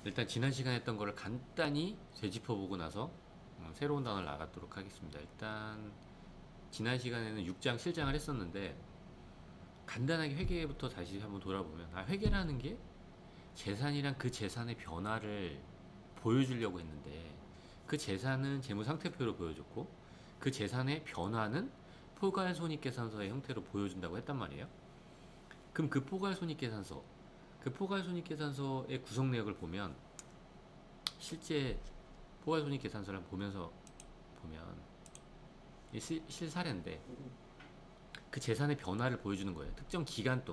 일단 지난 시간에 했던 거를 간단히 되짚어보고 나서 새로운 단어를 나가도록 하겠습니다. 일단 지난 시간에는 6장, 7장을 했었는데 간단하게 회계부터 다시 한번 돌아보면 회계라는 게 재산이랑 그 재산의 변화를 보여주려고 했는데 그 재산은 재무상태표로 보여줬고 그 재산의 변화는 포괄손익계산서의 형태로 보여준다고 했단 말이에요. 그럼 그 포괄손익계산서의 구성 내역을 보면 실제 포괄손익계산서를 보면서 보면 실사례인데 그 재산의 변화를 보여주는 거예요. 특정 기간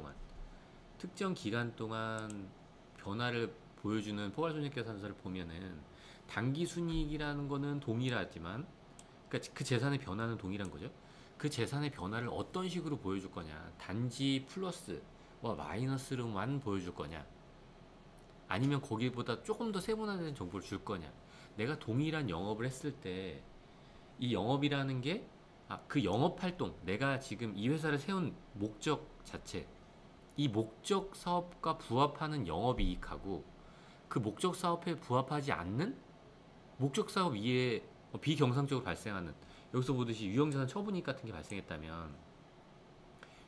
동안 변화를 보여주는 포괄손익계산서를 보면은 당기순이익이라는 거는 동일하지만 그러니까 그 재산의 변화는 동일한 거죠. 그 재산의 변화를 어떤 식으로 보여줄 거냐, 단지 플러스와 마이너스로만 보여줄 거냐, 아니면 거기보다 조금 더 세분화된 정보를 줄 거냐. 내가 동일한 영업을 했을 때 이 영업이라는 게 그 영업 활동, 내가 지금 이 회사를 세운 목적 자체, 이 목적 사업과 부합하는 영업이익하고 그 목적 사업에 부합하지 않는 목적 사업 이외에 비경상적으로 발생하는, 여기서 보듯이 유형자산 처분이익 같은 게 발생했다면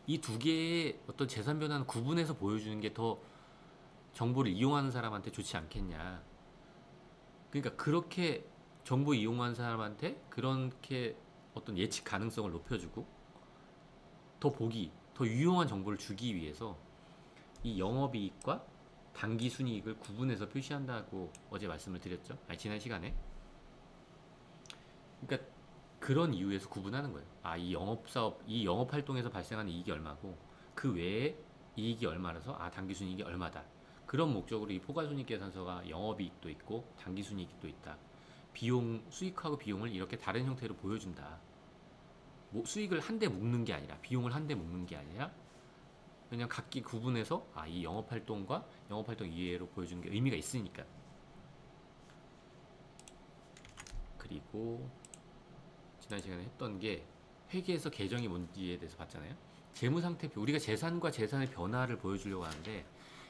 이 두 개의 어떤 재산 변화는 구분해서 보여주는 게 더 정보를 이용하는 사람한테 좋지 않겠냐. 그러니까 그렇게 정보 이용하는 사람한테 그렇게 어떤 예측 가능성을 높여주고 더 유용한 정보를 주기 위해서 이 영업이익과 당기순이익을 구분해서 표시한다고 어제 말씀을 드렸죠. 아니, 지난 시간에. 그러니까 그런 이유에서 구분하는 거예요. 이 영업사업, 이 영업활동에서 발생하는 이익이 얼마고 그 외에 이익이 얼마라서 당기순이익이 얼마다. 그런 목적으로 이 포괄손익계산서가 영업이익도 있고 당기순이익도 있다. 수익하고 비용을 이렇게 다른 형태로 보여준다. 뭐 수익을 한데 묶는 게 아니라, 비용을 한데 묶는 게 아니라 그냥 각기 구분해서 이 영업활동과 영업활동 이외로 보여주는 게 의미가 있으니까. 그리고 지난 시간에 했던 게 회계에서 계정이 뭔지에 대해서 봤잖아요. 재무상태표, 우리가 재산과 재산의 변화를 보여주려고 하는데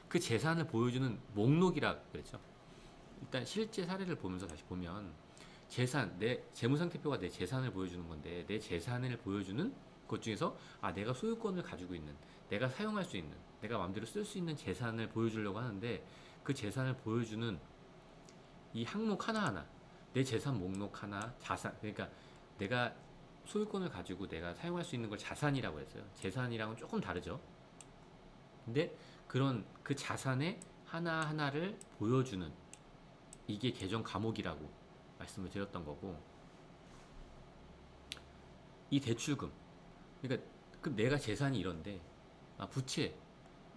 그 재산을 보여주는 목록이라 그랬죠. 일단 실제 사례를 보면서 다시 보면 내 재무상태표가 내 재산을 보여주는 건데 내 재산을 보여주는 것 중에서 내가 소유권을 가지고 있는, 내가 사용할 수 있는, 내가 마음대로 쓸 수 있는 재산을 보여주려고 하는데 그 재산을 보여주는 이 항목 하나하나, 내 재산 목록 하나, 자산, 그러니까 내가 소유권을 가지고 내가 사용할 수 있는 걸 자산이라고 했어요. 재산이랑은 조금 다르죠. 근데 그런 그 자산의 하나하나를 보여주는 이게 계정 과목이라고 말씀을 드렸던 거고, 이 대출금, 그러니까 그럼 내가 재산이 이런데 부채,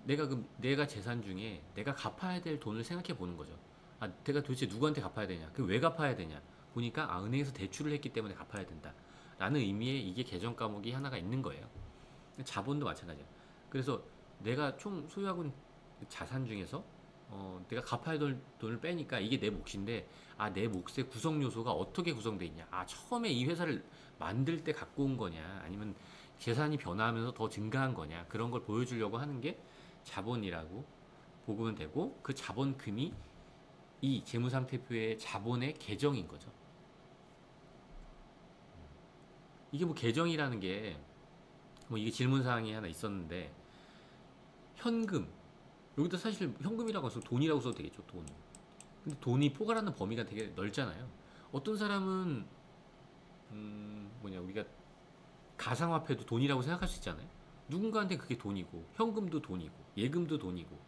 내가 재산 중에 내가 갚아야 될 돈을 생각해 보는 거죠. 내가 도대체 누구한테 갚아야 되냐, 그 왜 갚아야 되냐 보니까 은행에서 대출을 했기 때문에 갚아야 된다 라는 의미의 이게 계정 과목이 하나가 있는 거예요. 자본도 마찬가지야. 그래서 내가 총 소유하고 있는 자산 중에서 내가 갚아야 될 돈을 빼니까 이게 내 몫인데 내 몫의 구성 요소가 어떻게 구성되어 있냐, 처음에 이 회사를 만들 때 갖고 온 거냐, 아니면 재산이 변화하면서 더 증가한 거냐, 그런 걸 보여주려고 하는 게 자본이라고 보면 되고, 그 자본금이 이 재무상태표의 자본의 계정인 거죠. 이게 뭐 계정이라는 게 뭐 이게 질문사항이 하나 있었는데, 현금, 여기다 사실 현금이라고 해서 돈이라고 써도 되겠죠, 돈. 근데 돈이 포괄하는 범위가 되게 넓잖아요. 어떤 사람은 우리가 가상화폐도 돈이라고 생각할 수 있잖아요. 누군가한테 그게 돈이고 현금도 돈이고 예금도 돈이고,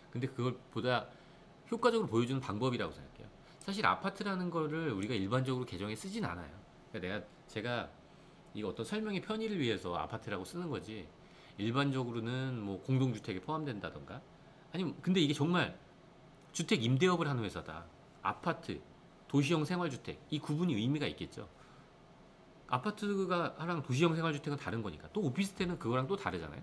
근데 그걸 보다 효과적으로 보여주는 방법이라고 생각해요. 사실 아파트라는 거를 우리가 일반적으로 계정에 쓰진 않아요. 그러니까 제가 이거 어떤 설명의 편의를 위해서 아파트라고 쓰는 거지, 일반적으로는 뭐 공동주택에 포함된다던가, 아니면 근데 이게 정말 주택 임대업을 하는 회사다, 아파트, 도시형 생활주택, 이 구분이 의미가 있겠죠. 아파트가 랑 도시형 생활주택은 다른 거니까. 또 오피스텔은 그거랑 또 다르잖아요.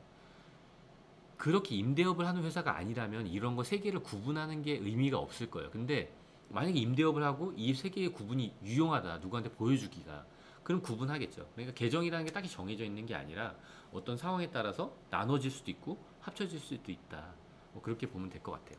그렇게 임대업을 하는 회사가 아니라면 이런 거 세 개를 구분하는 게 의미가 없을 거예요. 근데 만약에 임대업을 하고 이 세 개의 구분이 유용하다, 누구한테 보여주기가, 그럼 구분하겠죠. 그러니까 계정이라는 게 딱히 정해져 있는 게 아니라 어떤 상황에 따라서 나눠질 수도 있고 합쳐질 수도 있다. 뭐 그렇게 보면 될 것 같아요.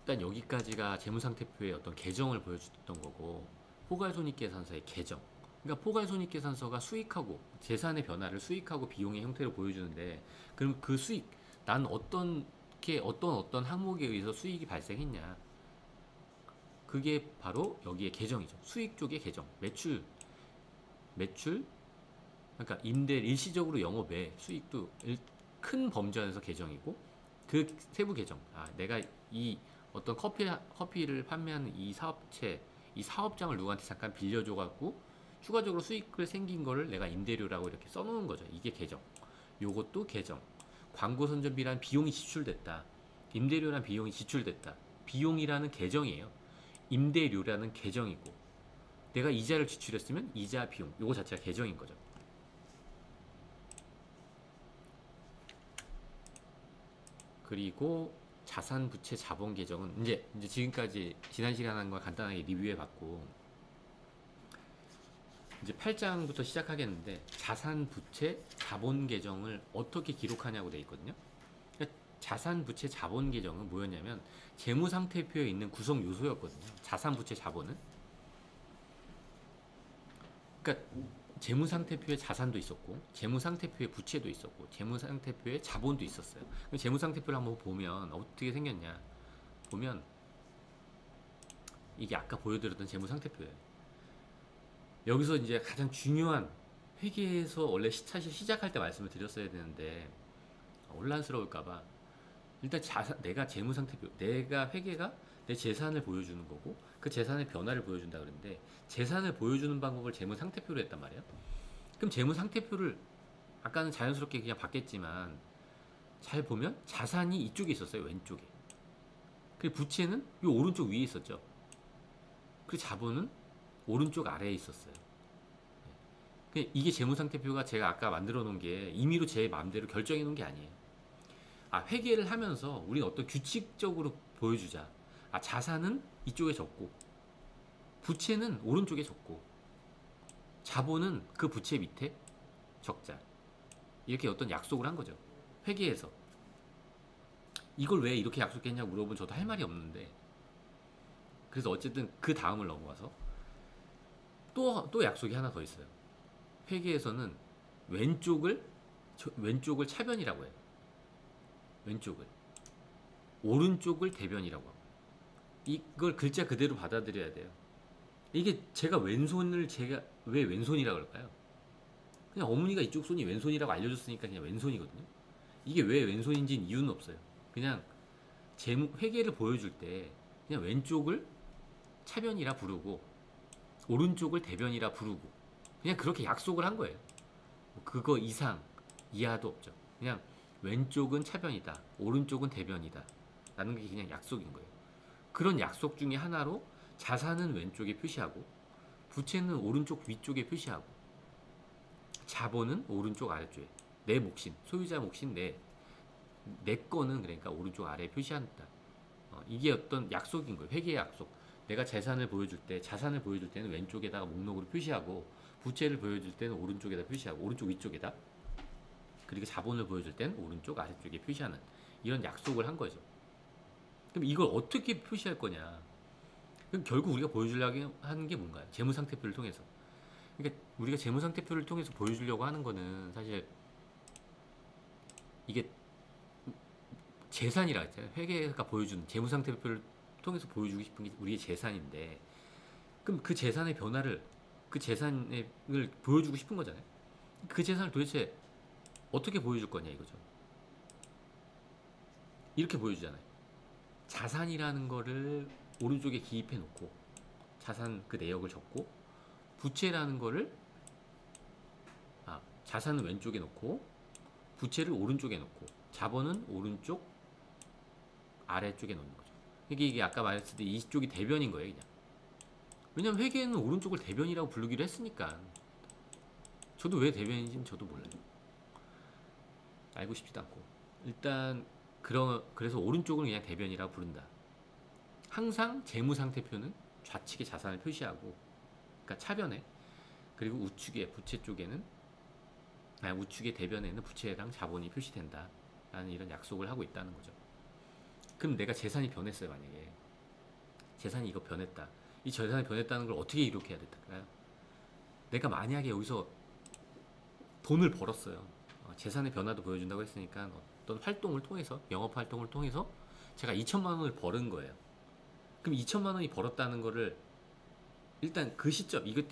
일단 여기까지가 재무상태표의 어떤 계정을 보여줬던 거고, 포괄손익계산서의 계정. 그러니까 포괄손익계산서가 수익하고 재산의 변화를 수익하고 비용의 형태로 보여주는데, 그럼 그 수익, 난 어떤 항목에 의해서 수익이 발생했냐, 그게 바로 여기에 계정이죠. 수익 쪽의 계정. 매출, 그러니까 일시적으로 영업외 수익도 큰 범주 안에서 계정이고, 그 세부 계정. 내가 이 어떤 커피를 판매하는 이 사업체, 이 사업장을 누구한테 잠깐 빌려줘갖고 추가적으로 수익을 생긴 거를 내가 임대료라고 이렇게 써놓은 거죠. 이게 계정. 요것도 계정. 광고 선전비란 비용이 지출됐다. 임대료란 비용이 지출됐다. 비용이라는 계정이에요. 임대료라는 계정이고, 내가 이자를 지출했으면 이자 비용, 요거 자체가 계정인 거죠. 그리고 자산, 부채, 자본 계정은 이제 지금까지 지난 시간에 한 거 간단하게 리뷰해 봤고, 이제 8장부터 시작하겠는데, 자산, 부채, 자본 계정을 어떻게 기록하냐고 돼 있거든요. 그러니까 자산, 부채, 자본 계정은 뭐였냐면 재무상태표에 있는 구성 요소였거든요. 자산, 부채, 자본은. 그러니까 재무상태표에 자산도 있었고, 재무상태표에 부채도 있었고, 재무상태표에 자본도 있었어요. 재무상태표를 한번 보면 어떻게 생겼냐 보면, 이게 아까 보여드렸던 재무상태표예요. 여기서 이제 가장 중요한, 회계에서 원래 사실 시작할 때 말씀을 드렸어야 되는데 혼란스러울까봐, 일단 내가 재무상태표, 내가 회계가 내 재산을 보여주는 거고, 그 재산의 변화를 보여준다 그러는데, 재산을 보여주는 방법을 재무상태표로 했단 말이에요. 그럼 재무상태표를 아까는 자연스럽게 그냥 봤겠지만, 잘 보면 자산이 이쪽에 있었어요. 왼쪽에. 그리고 부채는 이 오른쪽 위에 있었죠. 그리고 자본은 오른쪽 아래에 있었어요. 이게 재무상태표가 제가 아까 만들어 놓은 게 임의로 제 마음대로 결정해 놓은 게 아니에요. 회계를 하면서 우리는 어떤 규칙적으로 보여주자. 자산은 이쪽에 적고, 부채는 오른쪽에 적고, 자본은 그 부채 밑에 적자. 이렇게 어떤 약속을 한 거죠. 회계에서. 이걸 왜 이렇게 약속했냐고 물어보면 저도 할 말이 없는데, 그래서 어쨌든 그 다음을 넘어가서 또 약속이 하나 더 있어요. 회계에서는 왼쪽을 차변이라고 해요. 왼쪽을. 오른쪽을 대변이라고 하고. 이걸 글자 그대로 받아들여야 돼요. 이게 제가 왜 왼손이라고 할까요? 그냥 어머니가 이쪽 손이 왼손이라고 알려줬으니까 그냥 왼손이거든요. 이게 왜 왼손인지는 이유는 없어요. 그냥 회계를 보여줄 때 그냥 왼쪽을 차변이라 부르고 오른쪽을 대변이라 부르고, 그냥 그렇게 약속을 한 거예요. 그거 이하도 없죠. 그냥 왼쪽은 차변이다, 오른쪽은 대변이다 라는 게 그냥 약속인 거예요. 그런 약속 중에 하나로 자산은 왼쪽에 표시하고, 부채는 오른쪽 위쪽에 표시하고, 자본은 오른쪽 아래쪽에, 내 몫인, 소유자 몫인 내 거는 그러니까 오른쪽 아래에 표시한다. 이게 어떤 약속인 거예요. 회계의 약속. 내가 자산을 보여줄 때는 왼쪽에다가 목록으로 표시하고, 부채를 보여줄 때는 오른쪽에다 표시하고, 오른쪽 위쪽에다, 그리고 자본을 보여줄 때는 오른쪽 아래쪽에 표시하는, 이런 약속을 한 거죠. 그럼 이걸 어떻게 표시할 거냐? 그럼 결국 우리가 보여주려고 하는 게 뭔가요? 재무상태표를 통해서. 그러니까 우리가 재무상태표를 통해서 보여주려고 하는 거는 사실 이게 재산이라 했잖아요. 회계가 보여주는 재무상태표를 통해서 보여주고 싶은 게 우리의 재산인데, 그럼 그 재산의 변화를, 그 재산을 보여주고 싶은 거잖아요. 그 재산을 도대체 어떻게 보여줄 거냐 이거죠. 이렇게 보여주잖아요. 자산이라는 거를 오른쪽에 기입해 놓고, 자산 그 내역을 적고, 부채라는 거를 자산은 왼쪽에 놓고, 부채를 오른쪽에 놓고, 자본은 오른쪽 아래쪽에 놓는 거죠. 이게 아까 말했을 때 이쪽이 대변인 거예요, 그냥. 왜냐면 회계는 오른쪽을 대변이라고 부르기로 했으니까. 저도 왜 대변인지는 저도 몰라요. 알고 싶지도 않고. 일단 그래서 오른쪽을 그냥 대변이라고 부른다. 항상 재무상태표는 좌측에 자산을 표시하고, 그러니까 차변에, 그리고 우측에 부채 쪽에는, 우측의 대변에는 부채랑 자본이 표시된다 라는 이런 약속을 하고 있다는 거죠. 그럼 내가 재산이 변했어요. 만약에 재산이 이거 변했다. 이 재산이 변했다는 걸 어떻게 기록해야 될까요? 내가 만약에 여기서 돈을 벌었어요. 재산의 변화도 보여준다고 했으니까 어떤 활동을 통해서, 영업 활동을 통해서 제가 2천만 원을 벌은 거예요. 그럼 2천만 원이 벌었다는 거를 일단 그 시점, 이거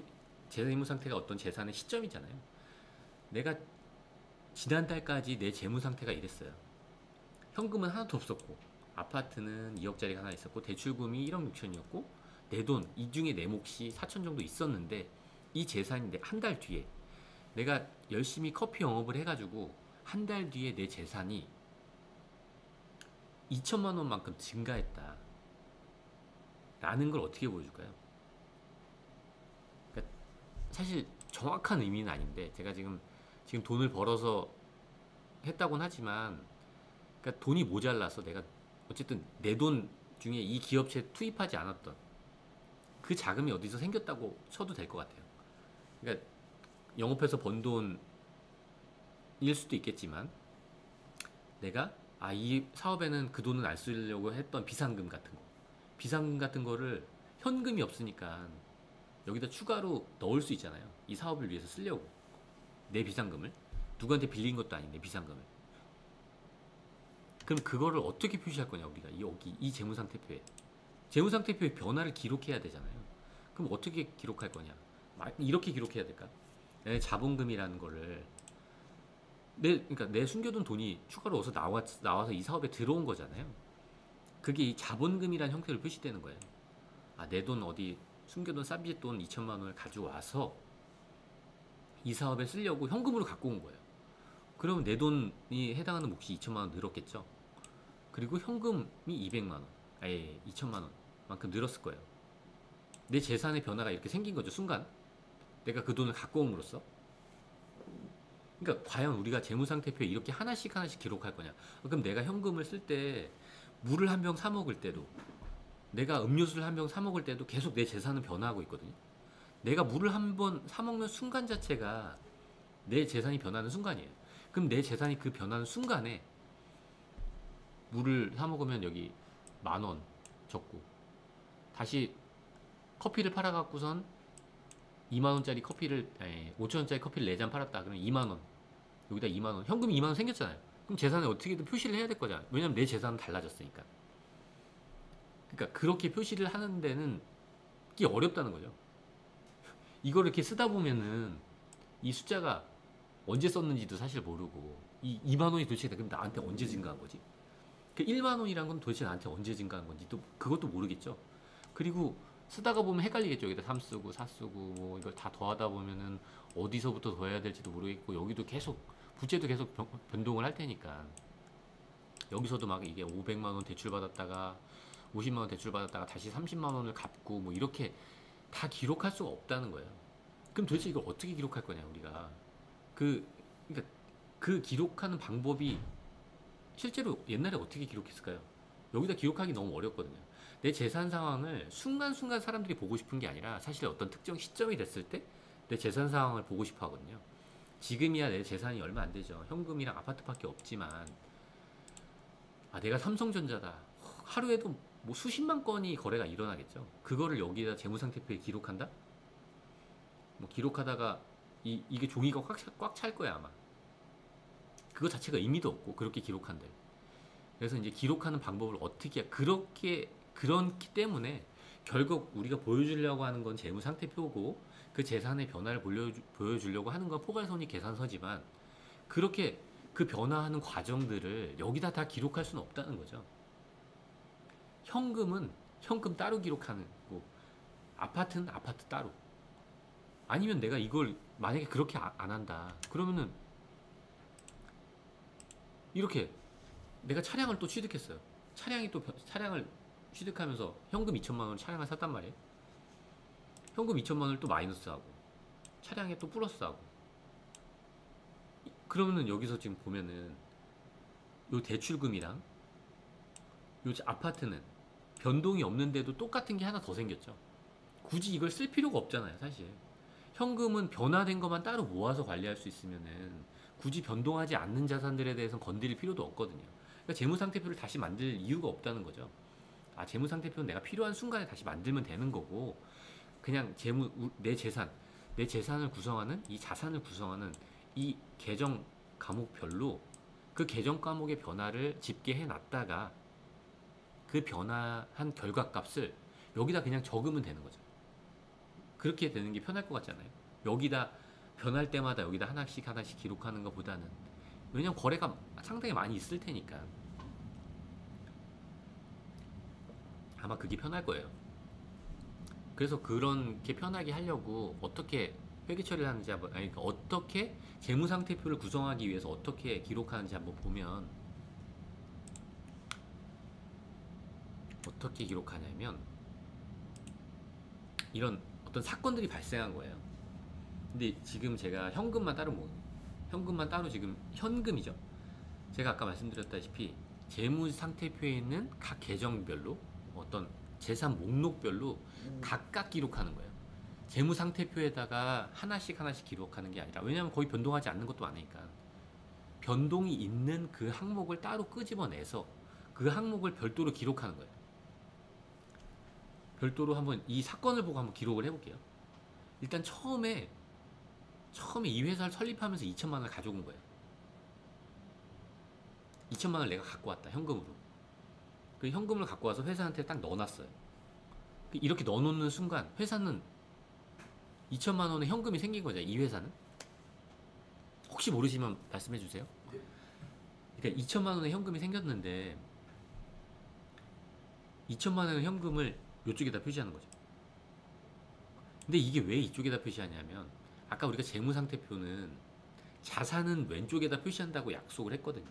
재무 상태가 어떤 재산의 시점이잖아요. 내가 지난달까지 내 재무 상태가 이랬어요. 현금은 하나도 없었고, 아파트는 2억짜리가 하나 있었고, 대출금이 1억 6천이었고, 내 돈, 이 중에 내 몫이 4천 정도 있었는데, 이 재산이 한 달 뒤에 내가 열심히 커피 영업을 해가지고 한 달 뒤에 내 재산이 2천만 원만큼 증가했다 라는 걸 어떻게 보여줄까요? 그러니까 사실 정확한 의미는 아닌데, 제가 지금 돈을 벌어서 했다고는 하지만, 그러니까 돈이 모자라서 내가 어쨌든 내 돈 중에 이 기업체에 투입하지 않았던 그 자금이 어디서 생겼다고 쳐도 될 것 같아요. 그러니까 영업해서 번 돈일 수도 있겠지만, 내가 이 사업에는 그 돈은 안 쓰려고 했던 비상금 같은 거를 현금이 없으니까 여기다 추가로 넣을 수 있잖아요. 이 사업을 위해서 쓰려고 내 비상금을, 누구한테 빌린 것도 아닌데 비상금을. 그럼 그거를 어떻게 표시할 거냐, 우리가 여기 이 재무상태표의 변화를 기록해야 되잖아요. 그럼 어떻게 기록할 거냐? 이렇게 기록해야 될까? 내 자본금이라는 거를 그러니까 내 숨겨둔 돈이 추가로 어서 나와서 이 사업에 들어온 거잖아요. 그게 이 자본금이라는 형태로 표시되는 거예요. 내 돈 어디 숨겨둔 쌈짓돈 2천만 원을 가져와서 이 사업에 쓰려고 현금으로 갖고 온 거예요. 그러면 내 돈이 해당하는 몫이 2천만 원 늘었겠죠. 그리고 현금이 200만 원, 2천만 원만큼 늘었을 거예요. 내 재산의 변화가 이렇게 생긴 거죠. 순간 내가 그 돈을 갖고 옴으로써. 그러니까 과연 우리가 재무상태표에 이렇게 하나씩 기록할 거냐? 그럼 내가 현금을 쓸 때 물을 한 병 사 먹을 때도, 내가 음료수를 한 병 사 먹을 때도 계속 내 재산은 변화하고 있거든요. 내가 물을 한 번 사 먹는 순간 자체가 내 재산이 변하는 순간이에요. 그럼 내 재산이 그 변하는 순간에 물을 사 먹으면 여기 10,000원 적고, 다시 커피를 팔아갖고선 2만원짜리 커피를 5천원짜리 커피를 4잔 팔았다. 그러면 2만원, 여기다 2만원, 현금이 2만원 생겼잖아요. 그럼 재산에 어떻게든 표시를 해야 될 거잖아요. 왜냐면 내 재산은 달라졌으니까. 그러니까 그렇게 표시를 하는 데는 이게 어렵다는 거죠. 이걸 이렇게 쓰다 보면은 이 숫자가 언제 썼는지도 사실 모르고, 이 2만원이 도대체 그럼 나한테 언제 증가한 거지? 그 1만원이란 건 도대체 나한테 언제 증가한 건지 또 그것도 모르겠죠. 그리고 쓰다가 보면 헷갈리겠죠. 여기다 3 쓰고 4 쓰고 뭐 이걸 다 더하다 보면은 어디서부터 더해야 될지도 모르겠고, 여기도 계속 부채도 계속 변동을 할 테니까, 여기서도 막 이게 500만 원 대출 받았다가 50만 원 대출 받았다가 다시 30만 원을 갚고 뭐 이렇게 다 기록할 수가 없다는 거예요. 그럼 도대체 이걸 어떻게 기록할 거냐, 우리가. 그러니까 그 기록하는 방법이 실제로 옛날에 어떻게 기록했을까요? 여기다 기록하기 너무 어렵거든요. 내 재산 상황을 순간순간 사람들이 보고 싶은 게 아니라, 사실 어떤 특정 시점이 됐을 때 내 재산 상황을 보고 싶어 하거든요. 지금이야 내 재산이 얼마 안 되죠. 현금이랑 아파트밖에 없지만, 내가 삼성전자다. 하루에도 뭐 수십만 건이 거래가 일어나겠죠. 그거를 여기다 재무상태표에 기록한다? 뭐 기록하다가 이게 종이가 꽉 찰 거야 아마. 그거 자체가 의미도 없고 그렇게 기록한대. 그래서 이제 기록하는 방법을 어떻게 그렇기 때문에 결국 우리가 보여주려고 하는 건 재무상태표고, 그 재산의 변화를 보여주려고 하는 건 포괄손익계산서지만, 그렇게 그 변화하는 과정들을 여기다 다 기록할 수는 없다는 거죠. 현금은 현금 따로 기록하는 거고, 아파트는 아파트 따로. 아니면 내가 이걸 만약에 그렇게 안 한다 그러면은, 이렇게 내가 차량을 또 취득했어요. 차량을 취득하면서 현금 2천만 원 차량을 샀단 말이에요. 현금 2천만 원을 또 마이너스하고 차량에 또 플러스하고. 그러면은 여기서 지금 보면은 요 대출금이랑 요 아파트는 변동이 없는데도 똑같은 게 하나 더 생겼죠. 굳이 이걸 쓸 필요가 없잖아요, 사실. 현금은 변화된 것만 따로 모아서 관리할 수 있으면은 굳이 변동하지 않는 자산들에 대해서는 건드릴 필요도 없거든요. 그러니까 재무상태표를 다시 만들 이유가 없다는 거죠. 아, 재무상태표는 내가 필요한 순간에 다시 만들면 되는 거고, 그냥 내 재산을 구성하는, 이 자산을 구성하는 이 계정 과목별로 그 계정 과목의 변화를 집계해 놨다가 그 변화한 결과값을 여기다 그냥 적으면 되는 거죠. 그렇게 되는 게 편할 것 같잖아요. 여기다 변할 때마다 여기다 하나씩 하나씩 기록하는 것보다는, 왜냐면 거래가 상당히 많이 있을 테니까 아마 그게 편할 거예요. 그래서 그렇게 편하게 하려고 어떻게 회계 처리를 하는지 한번, 아니, 그러니까 어떻게 재무상태표를 구성하기 위해서 어떻게 기록하는지 한번 보면, 어떻게 기록하냐면 이런 어떤 사건들이 발생한 거예요. 근데 지금 제가 현금만 따로 지금 현금이죠. 제가 아까 말씀드렸다시피 재무상태표에 있는 각 계정별로 어떤 재산 목록별로 각각 기록하는 거예요. 재무상태표에다가 하나씩 하나씩 기록하는 게 아니라, 왜냐하면 거의 변동하지 않는 것도 많으니까 변동이 있는 그 항목을 따로 끄집어내서 그 항목을 별도로 기록하는 거예요. 별도로 한번 이 사건을 보고 한번 기록을 해볼게요. 일단 처음에 이 회사를 설립하면서 2천만 원을 가져온 거예요. 2천만 원을 내가 갖고 왔다, 현금으로. 그 현금을 갖고 와서 회사한테 딱 넣어놨어요. 이렇게 넣어놓는 순간 회사는 2천만 원의 현금이 생긴 거죠. 이 회사는. 혹시 모르시면 말씀해 주세요. 그러니까 2천만 원의 현금이 생겼는데 2천만 원의 현금을 이쪽에다 표시하는 거죠. 근데 이게 왜 이쪽에다 표시하냐면, 아까 우리가 재무상태표는 자산은 왼쪽에다 표시한다고 약속을 했거든요.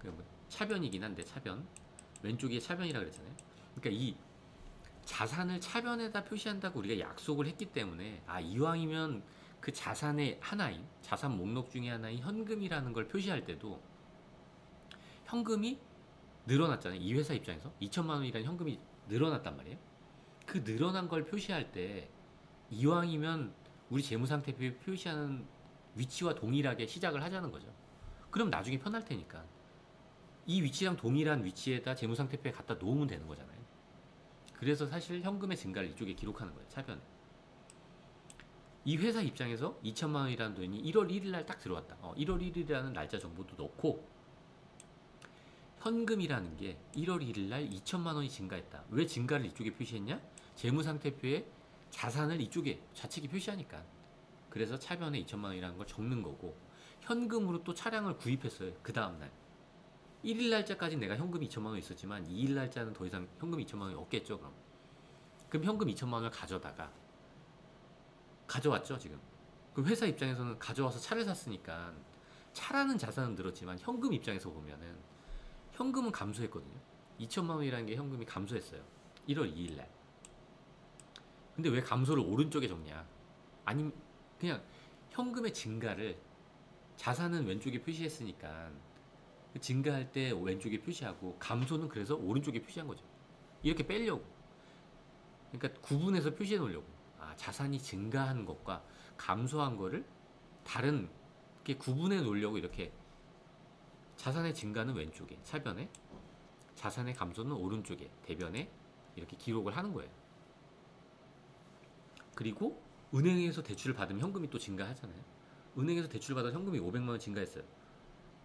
뭐 차변이긴 한데, 차변 왼쪽에 차변이라 그랬잖아요. 그러니까 이 자산을 차변에다 표시한다고 우리가 약속을 했기 때문에, 아, 이왕이면 그 자산의 하나인, 자산 목록 중에 하나인 현금이라는 걸 표시할 때도 현금이 늘어났잖아요. 이 회사 입장에서 2천만 원이라는 현금이 늘어났단 말이에요. 그 늘어난 걸 표시할 때 이왕이면 우리 재무상태표에 표시하는 위치와 동일하게 시작을 하자는 거죠. 그럼 나중에 편할 테니까 이 위치랑 동일한 위치에다 재무상태표에 갖다 놓으면 되는 거잖아요. 그래서 사실 현금의 증가를 이쪽에 기록하는 거예요, 차변에. 이 회사 입장에서 2천만 원이라는 돈이 1월 1일 날 딱 들어왔다. 1월 1일이라는 날짜 정보도 넣고, 현금이라는 게 1월 1일 날 2천만 원이 증가했다. 왜 증가를 이쪽에 표시했냐? 재무상태표에 자산을 이쪽에 좌측에 표시하니까. 그래서 차변에 2천만 원이라는 걸 적는 거고, 현금으로 또 차량을 구입했어요. 그 다음날 1일 날짜까지 내가 현금 2천만 원 있었지만 2일 날짜는 더 이상 현금 2천만 원이 없겠죠. 그럼 현금 2천만 원을 가져왔죠 지금. 그럼 회사 입장에서는 가져와서 차를 샀으니까 차라는 자산은 늘었지만 현금 입장에서 보면은 현금은 감소했거든요. 2천만 원이라는 게 현금이 감소했어요, 1월 2일 날. 근데 왜 감소를 오른쪽에 적냐? 아니, 그냥 현금의 증가를, 자산은 왼쪽에 표시했으니까 증가할 때 왼쪽에 표시하고, 감소는 그래서 오른쪽에 표시한 거죠. 이렇게 빼려고. 그러니까 구분해서 표시해 놓으려고. 아, 자산이 증가한 것과 감소한 거를 다른 게 구분해 놓으려고 이렇게, 자산의 증가는 왼쪽에 차변에, 자산의 감소는 오른쪽에 대변에 이렇게 기록을 하는 거예요. 그리고 은행에서 대출을 받으면 현금이 또 증가하잖아요. 은행에서 대출을 받아 현금이 500만 원 증가했어요.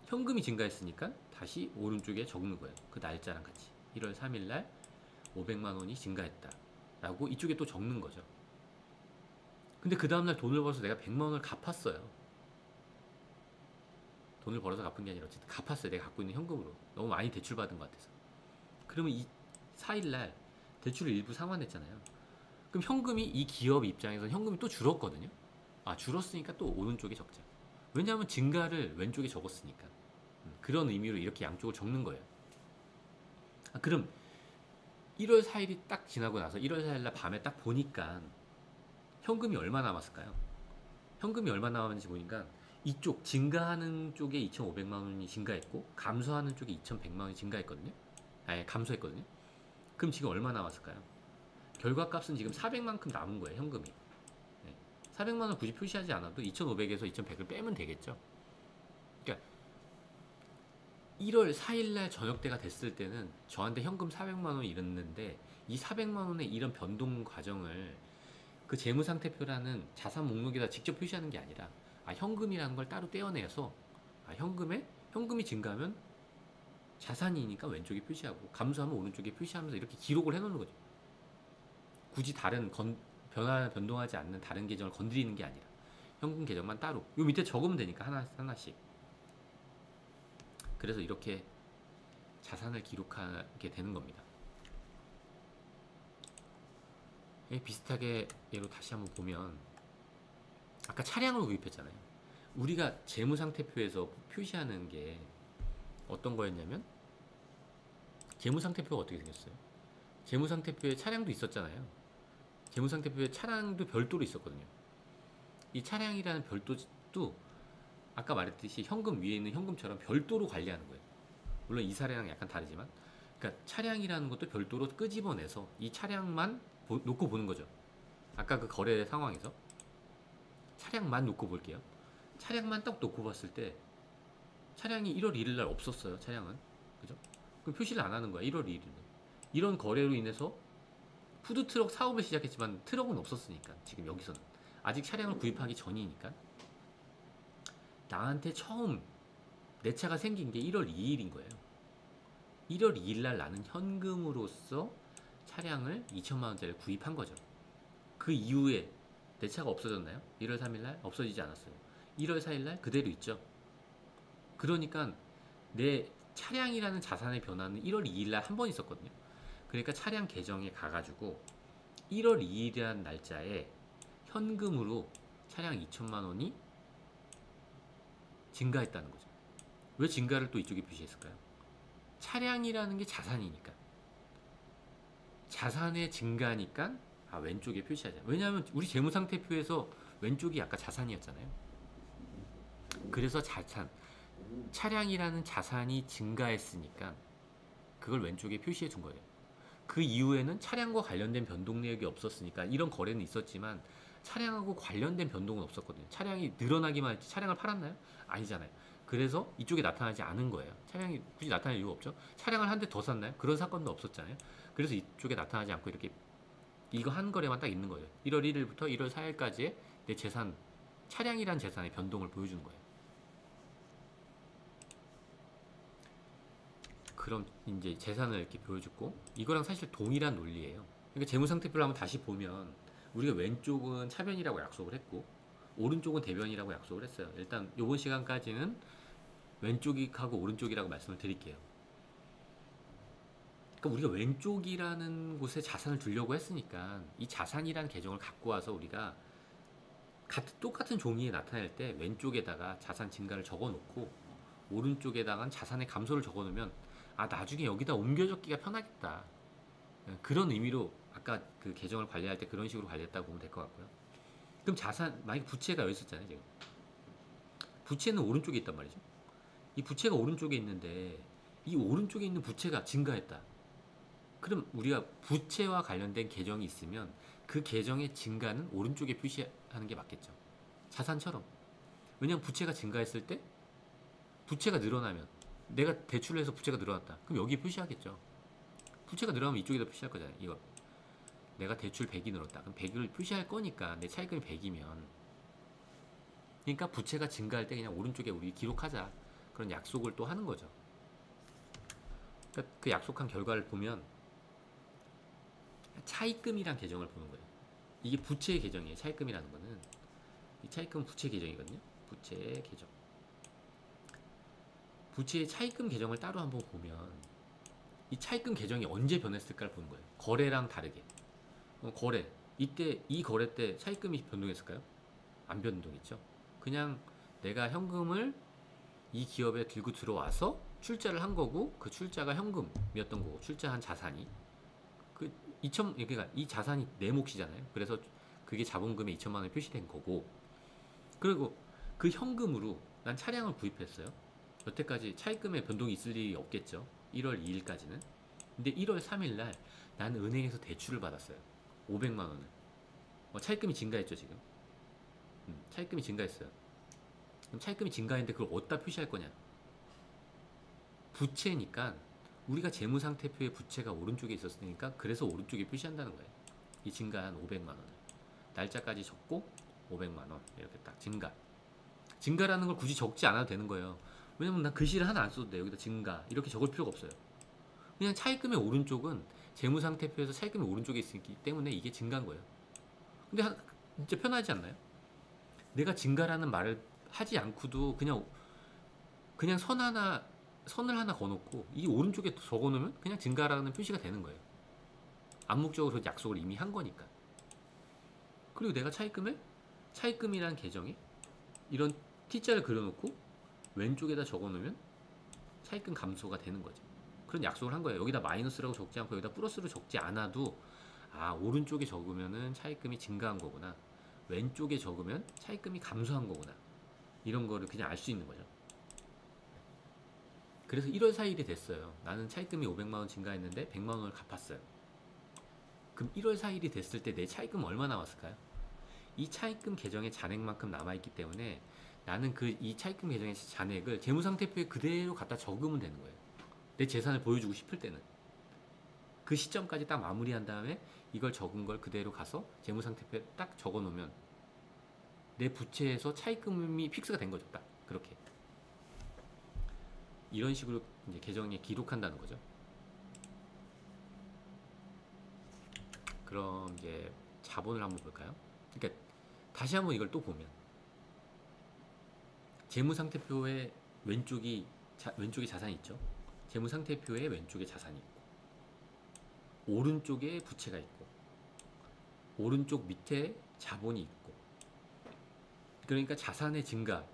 현금이 증가했으니까 다시 오른쪽에 적는 거예요. 그 날짜랑 같이 1월 3일 날 500만 원이 증가했다 라고 이쪽에 또 적는 거죠. 근데 그 다음날 돈을 벌어서 내가 100만 원을 갚았어요. 돈을 벌어서 갚은 게 아니라 어쨌든 갚았어요. 내가 갖고 있는 현금으로. 너무 많이 대출받은 것 같아서. 그러면 이 4일날 대출을 일부 상환했잖아요. 그럼 현금이, 이 기업 입장에서 현금이 또 줄었거든요. 아, 줄었으니까 또 오른쪽에 적자. 왜냐하면 증가를 왼쪽에 적었으니까. 그런 의미로 이렇게 양쪽을 적는 거예요. 아, 그럼 1월 4일이 딱 지나고 나서 1월 4일날 밤에 딱 보니까 현금이 얼마 남았을까요? 현금이 얼마 남았는지 보니까 이쪽 증가하는 쪽에 2,500만 원이 증가했고, 감소하는 쪽에 2,100만 원이 증가했거든요. 아니, 감소했거든요. 그럼 지금 얼마 남았을까요? 결과값은 지금 400만큼 남은 거예요, 현금이. 400만 원 굳이 표시하지 않아도 2,500에서 2,100을 빼면 되겠죠. 그러니까 1월 4일날 저녁 때가 됐을 때는 저한테 현금 400만 원이 있는데 이 400만 원의 이런 변동 과정을 그 재무상태표라는 자산 목록에다 직접 표시하는 게 아니라 현금이라는 걸 따로 떼어내서 현금이 증가하면 자산이니까 왼쪽에 표시하고 감소하면 오른쪽에 표시하면서 이렇게 기록을 해놓는 거죠. 굳이 다른 변동하지 않는 다른 계정을 건드리는 게 아니라 현금 계정만 따로 요 밑에 적으면 되니까 하나씩. 그래서 이렇게 자산을 기록하게 되는 겁니다. 비슷하게 예로 다시 한번 보면 아까 차량을 구입했잖아요. 우리가 재무상태표에서 표시하는 게 어떤 거였냐면 재무상태표가 어떻게 생겼어요? 재무상태표에 차량도 있었잖아요. 재무상태표에 차량도 별도로 있었거든요. 이 차량이라는 별도도 아까 말했듯이 현금 위에 있는 현금처럼 별도로 관리하는 거예요. 물론 이 사례랑 약간 다르지만 그러니까 차량이라는 것도 별도로 끄집어내서 이 차량만 놓고 보는 거죠. 아까 그 거래 상황에서 차량만 놓고 볼게요. 차량만 딱 놓고 봤을 때 차량이 1월 1일 날 없었어요. 차량은. 그죠? 그럼 표시를 안 하는 거야. 1월 2일 날. 이런 거래로 인해서 푸드트럭 사업을 시작했지만 트럭은 없었으니까 지금 여기서는 아직 차량을 구입하기 전이니까 나한테 처음 내 차가 생긴 게 1월 2일인 거예요. 1월 2일 날 나는 현금으로서 차량을 2천만 원짜리를 구입한 거죠. 그 이후에 내 차가 없어졌나요? 1월 3일 날 없어지지 않았어요. 1월 4일 날 그대로 있죠. 그러니까 내 차량이라는 자산의 변화는 1월 2일 날 한 번 있었거든요. 그러니까 차량 계정에 가가지고 1월 2일이라는 날짜에 현금으로 차량 2천만 원이 증가했다는 거죠. 왜 증가를 또 이쪽에 표시했을까요? 차량이라는 게 자산이니까. 자산의 증가니까 왼쪽에 표시하자. 왜냐하면 우리 재무상태표에서 왼쪽이 아까 자산이었잖아요. 그래서 차량이라는 자산이 증가했으니까 그걸 왼쪽에 표시해 준 거예요. 그 이후에는 차량과 관련된 변동 내역이 없었으니까 이런 거래는 있었지만 차량하고 관련된 변동은 없었거든요. 차량이 늘어나기만 했지 차량을 팔았나요? 아니잖아요. 그래서 이쪽에 나타나지 않은 거예요. 차량이 굳이 나타날 이유가 없죠. 차량을 한 대 더 샀나요? 그런 사건도 없었잖아요. 그래서 이쪽에 나타나지 않고 이렇게 이거 한 거래만 딱 있는 거예요. 1월 1일부터 1월 4일까지의 내 재산, 차량이란 재산의 변동을 보여주는 거예요. 그럼 이제 재산을 이렇게 보여주고 이거랑 사실 동일한 논리예요. 그러니까 재무상태표를 한번 다시 보면 우리가 왼쪽은 차변이라고 약속을 했고 오른쪽은 대변이라고 약속을 했어요. 일단 이번 시간까지는 왼쪽이하고 오른쪽이라고 말씀을 드릴게요. 그러니까 우리가 왼쪽이라는 곳에 자산을 두려고 했으니까 이 자산이라는 계정을 갖고 와서 우리가 똑같은 종이에 나타낼 때 왼쪽에다가 자산 증가를 적어 놓고 오른쪽에다가 자산의 감소를 적어 놓으면 나중에 여기다 옮겨 적기가 편하겠다. 그런 의미로 아까 그 계정을 관리할 때 그런 식으로 관리했다고 보면 될 것 같고요. 그럼 만약에 부채가 여기 있었잖아요, 지금. 부채는 오른쪽에 있단 말이죠. 이 부채가 오른쪽에 있는데 이 오른쪽에 있는 부채가 증가했다. 그럼 우리가 부채와 관련된 계정이 있으면 그 계정의 증가는 오른쪽에 표시하는 게 맞겠죠. 자산처럼. 왜냐면 부채가 증가했을 때 부채가 늘어나면 내가 대출을 해서 부채가 늘어났다. 그럼 여기에 표시하겠죠. 부채가 늘어나면 이쪽에다 표시할 거잖아요. 이거 내가 대출 100이 늘었다. 그럼 100을 표시할 거니까 내 차입금이 100이면 그러니까 부채가 증가할 때 그냥 오른쪽에 우리 기록하자. 그런 약속을 또 하는 거죠. 그러니까 그 약속한 결과를 보면 차입금이란 계정을 보는 거예요. 이게 부채의 계정이에요. 차입금이라는 거는 이 차입금은 부채 계정이거든요. 부채 계정. 부채의 차입금 계정을 따로 한번 보면 이 차입금 계정이 언제 변했을까를 보는 거예요. 거래랑 다르게. 거래. 이때 이 거래 때 차입금이 변동했을까요? 안 변동했죠. 그냥 내가 현금을 이 기업에 들고 들어와서 출자를 한 거고 그 출자가 현금이었던 거고 출자한 자산이 그러니까 이 자산이 내 몫이잖아요. 그래서 그게 자본금에 2천만 원이 표시된 거고 그리고 그 현금으로 난 차량을 구입했어요. 여태까지 차입금에 변동이 있을 일이 없겠죠. 1월 2일까지는. 근데 1월 3일 날 나는 은행에서 대출을 받았어요. 500만 원을. 차입금이 증가했죠, 지금. 차입금이 증가했어요. 그럼 차입금이 증가했는데 그걸 어디다 표시할 거냐? 부채니까 우리가 재무상태표의 부채가 오른쪽에 있었으니까 그래서 오른쪽에 표시한다는 거예요. 이 증가한 500만 원을 날짜까지 적고 500만 원 이렇게 딱 증가라는 걸 굳이 적지 않아도 되는 거예요. 왜냐면 난 글씨를 하나 안 써도 돼. 여기다 증가 이렇게 적을 필요가 없어요. 그냥 차입금의 오른쪽은 재무상태표에서 차입금이 오른쪽에 있기 때문에 이게 증가한 거예요. 근데 진짜 편하지 않나요? 내가 증가라는 말을 하지 않고도 그냥 선을 하나 거놓고 이 오른쪽에 적어놓으면 그냥 증가라는 표시가 되는 거예요. 암묵적으로 약속을 이미 한 거니까. 그리고 내가 차입금이라는 계정에 이런 T자를 그려놓고 왼쪽에다 적어놓으면 차입금 감소가 되는 거죠. 그런 약속을 한 거예요. 여기다 마이너스라고 적지 않고 여기다 플러스로 적지 않아도 오른쪽에 적으면은 차입금이 증가한 거구나. 왼쪽에 적으면 차입금이 감소한 거구나. 이런 거를 그냥 알 수 있는 거죠. 그래서 1월 4일이 됐어요. 나는 차입금이 500만 원 증가했는데 100만 원을 갚았어요. 그럼 1월 4일이 됐을 때 내 차입금 얼마 남았을까요? 이 차입금 계정에 잔액만큼 남아있기 때문에 나는 이 차입금 계정의 잔액을 재무상태표에 그대로 갖다 적으면 되는 거예요. 내 재산을 보여주고 싶을 때는 그 시점까지 딱 마무리한 다음에 이걸 적은 걸 그대로 가서 재무상태표에 딱 적어놓으면 내 부채에서 차입금이 픽스가 된 거죠. 딱 그렇게 이런 식으로 이제 계정에 기록한다는 거죠. 그럼 이제 자본을 한번 볼까요? 그러니까 다시 한번 이걸 또 보면 재무상태표의 왼쪽에 자산이 있죠. 재무상태표의 왼쪽에 자산이 있고 오른쪽에 부채가 있고 오른쪽 밑에 자본이 있고 그러니까 자산의 증가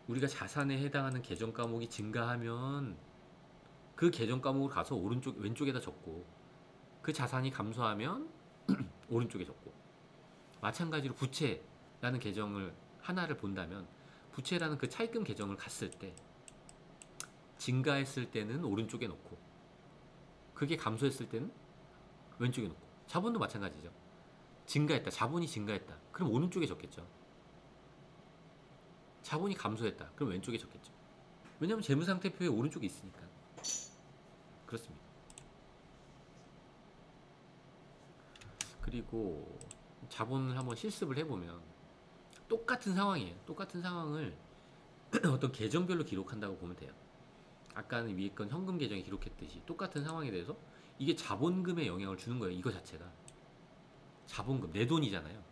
우리가 자산에 해당하는 계정 과목이 증가하면 그 계정 과목을 가서 왼쪽에다 적고 그 자산이 감소하면 오른쪽에 적고 마찬가지로 부채라는 계정을 하나를 본다면 부채라는 그 차입금 계정을 갔을 때 증가했을 때는 오른쪽에 놓고 그게 감소했을 때는 왼쪽에 놓고 자본도 마찬가지죠. 증가했다. 자본이 증가했다. 그럼 오른쪽에 적겠죠. 자본이 감소했다. 그럼 왼쪽에 적겠죠. 왜냐하면 재무상태표에 오른쪽에 있으니까. 그렇습니다. 그리고 자본을 한번 실습을 해보면 똑같은 상황이에요. 똑같은 상황을 어떤 계정별로 기록한다고 보면 돼요. 아까는 위에 건 현금 계정에 기록했듯이 똑같은 상황에 대해서 이게 자본금에 영향을 주는 거예요. 이거 자체가 자본금, 내 돈이잖아요.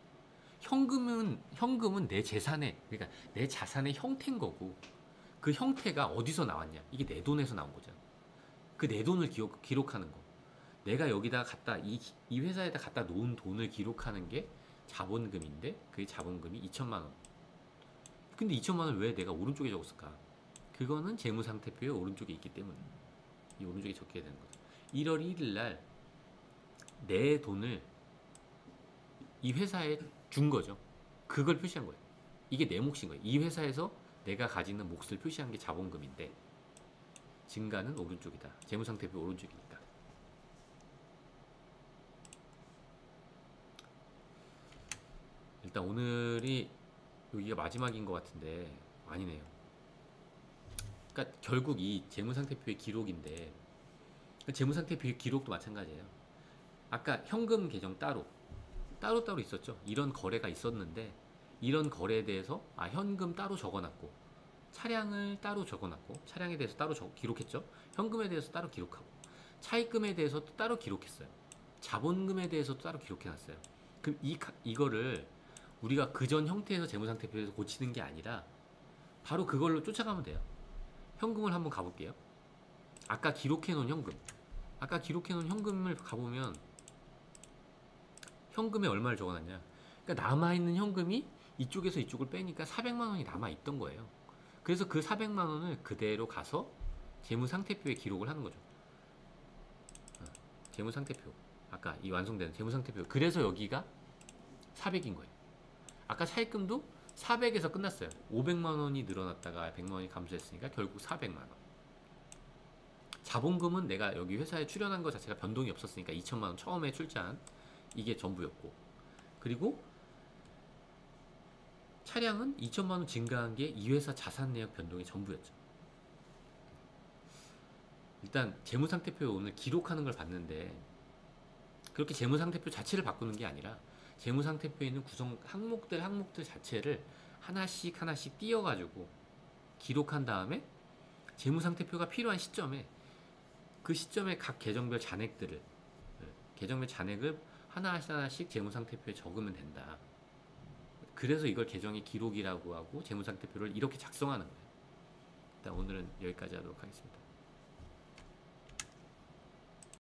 현금은 내 재산의 그러니까 내 자산의 형태인 거고 그 형태가 어디서 나왔냐? 이게 내 돈에서 나온 거잖아. 그 내 돈을 기록하는 거. 내가 여기다 이 회사에다 갖다 놓은 돈을 기록하는 게 자본금인데 그 자본금이 2천만 원. 근데 2천만 원을 왜 내가 오른쪽에 적었을까? 그거는 재무상태표의 오른쪽에 있기 때문에 이 오른쪽에 적게 되는 거죠. 1월 1일 날 내 돈을 이 회사에 준 거죠. 그걸 표시한 거예요. 이게 내 몫인 거예요. 이 회사에서 내가 가지는 몫을 표시한 게 자본금인데 증가는 오른쪽이다. 재무상태표 오른쪽이니까. 일단 오늘이 여기가 마지막인 것 같은데 아니네요. 그러니까 결국 이 재무상태표의 기록인데 재무상태표의 기록도 마찬가지예요. 아까 현금 계정 따로 있었죠. 이런 거래가 있었는데 이런 거래에 대해서 현금 따로 적어놨고 차량을 따로 적어놨고 차량에 대해서 따로 기록했죠. 현금에 대해서 따로 기록하고 차입금에 대해서 또 따로 기록했어요. 자본금에 대해서도 따로 기록해놨어요. 그럼 이거를 우리가 그전 형태에서 재무상태표에서 고치는 게 아니라 바로 그걸로 쫓아가면 돼요. 현금을 한번 가볼게요. 아까 기록해놓은 현금을 가보면 현금에 얼마를 적어놨냐. 그러니까 남아있는 현금이 이쪽에서 이쪽을 빼니까 400만 원이 남아있던 거예요. 그래서 그 400만 원을 그대로 가서 재무상태표에 기록을 하는 거죠. 재무상태표. 아까 이 완성된 재무상태표. 그래서 여기가 400인 거예요. 아까 차입금도 400에서 끝났어요. 500만 원이 늘어났다가 100만 원이 감소했으니까 결국 400만 원. 자본금은 내가 여기 회사에 출연한 것 자체가 변동이 없었으니까 2천만 원 처음에 출자한 이게 전부였고 그리고 차량은 2천만 원 증가한 게 이 회사 자산 내역 변동이 전부였죠. 일단 재무상태표 오늘 기록하는 걸 봤는데 그렇게 재무상태표 자체를 바꾸는 게 아니라 재무상태표에 있는 구성 항목들 자체를 하나씩 하나씩 띄어가지고 기록한 다음에 재무상태표가 필요한 시점에 그 시점에 각 계정별 잔액들을 계정별 잔액을 하나씩 하나씩 재무상태표에 적으면 된다. 그래서 이걸 계정의 기록이라고 하고 재무상태표를 이렇게 작성하는 거예요. 일단 오늘은 여기까지 하도록 하겠습니다.